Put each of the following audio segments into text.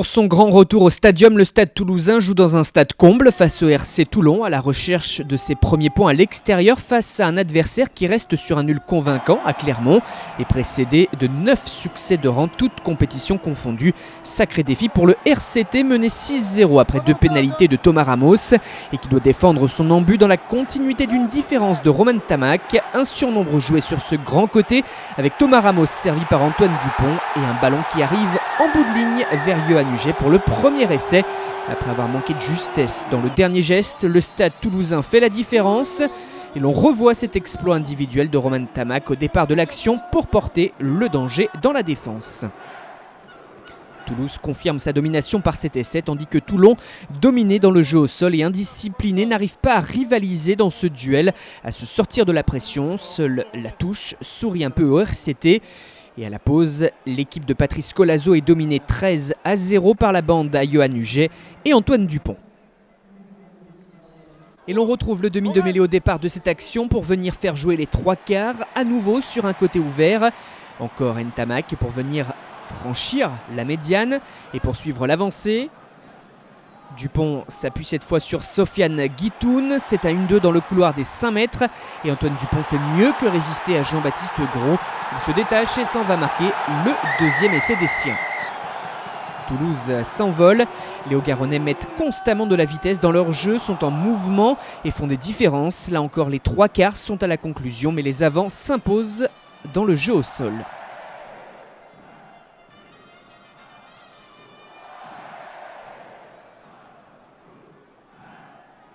Pour son grand retour au stadium, le Stade Toulousain joue dans un stade comble face au RC Toulon à la recherche de ses premiers points à l'extérieur face à un adversaire qui reste sur un nul convaincant à Clermont et précédé de 9 succès de rang, toutes compétitions confondues. Sacré défi pour le RCT mené 6-0 après 2 pénalités de Thomas Ramos et qui doit défendre son embut dans la continuité d'une différence de Romain Tamac. Un surnombre joué sur ce grand côté avec Thomas Ramos servi par Antoine Dupont et un ballon qui arrive en bout de ligne vers Yoann Huget pour le premier essai. Après avoir manqué de justesse dans le dernier geste, le Stade Toulousain fait la différence et l'on revoit cet exploit individuel de Romain Tamac au départ de l'action pour porter le danger dans la défense. Toulouse confirme sa domination par cet essai tandis que Toulon, dominé dans le jeu au sol et indiscipliné, n'arrive pas à rivaliser dans ce duel, à se sortir de la pression. Seule la touche sourit un peu au RCT. Et à la pause, l'équipe de Patrice Colazo est dominée 13-0 par la bande à Yoann Huget et Antoine Dupont. Et l'on retrouve le demi de mêlée au départ de cette action pour venir faire jouer les 3 quarts, à nouveau sur un côté ouvert. Encore Ntamak pour venir franchir la médiane et poursuivre l'avancée. Dupont s'appuie cette fois sur Sofiane Guitoun, c'est à 1-2 dans le couloir des 5 mètres et Antoine Dupont fait mieux que résister à Jean-Baptiste Gros. Il se détache et s'en va marquer le deuxième essai des siens. Toulouse s'envole, les Hauts-Garonnais mettent constamment de la vitesse dans leur jeu, sont en mouvement et font des différences. Là encore les 3 quarts sont à la conclusion mais les avants s'imposent dans le jeu au sol.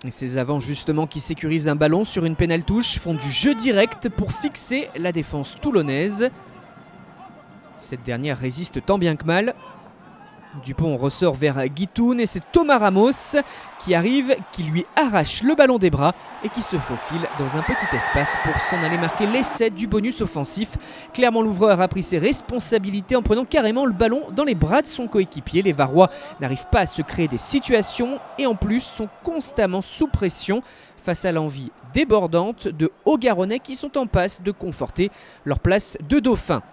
Et ces avants justement qui sécurisent un ballon sur une pénale touche font du jeu direct pour fixer la défense toulonnaise. Cette dernière résiste tant bien que mal. Dupont ressort vers Guitoun et c'est Thomas Ramos qui arrive, qui lui arrache le ballon des bras et qui se faufile dans un petit espace pour s'en aller marquer l'essai du bonus offensif. Clairement l'ouvreur a pris ses responsabilités en prenant carrément le ballon dans les bras de son coéquipier. Les Varois n'arrivent pas à se créer des situations et en plus sont constamment sous pression face à l'envie débordante de Hauts-Garonnais qui sont en passe de conforter leur place de dauphin.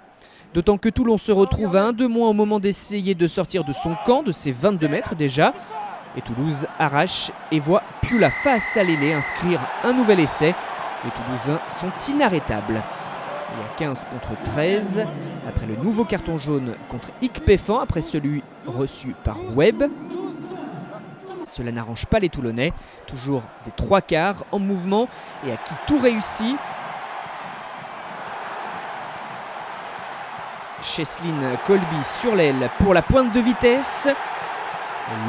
D'autant que Toulon se retrouve à 1 de moins au moment d'essayer de sortir de son camp, de ses 22 mètres déjà. Et Toulouse arrache et voit Pioula face à l'ailé inscrire un nouvel essai. Les Toulousains sont inarrêtables. Il y a 15 contre 13, après le nouveau carton jaune contre Ikpefan, après celui reçu par Webb. Cela n'arrange pas les Toulonnais, toujours des 3 quarts en mouvement et à qui tout réussit. Cheslin Colby sur l'aile pour la pointe de vitesse.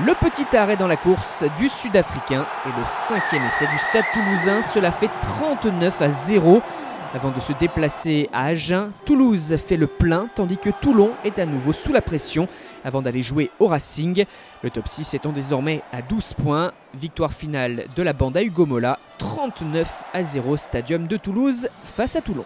Le petit arrêt dans la course du Sud-Africain et le 5e essai du Stade Toulousain. Cela fait 39-0 avant de se déplacer à Agen. Toulouse fait le plein tandis que Toulon est à nouveau sous la pression avant d'aller jouer au Racing. Le top 6 étant désormais à 12 points. Victoire finale de la bande à Hugo Mola, 39-0 Stadium de Toulouse face à Toulon.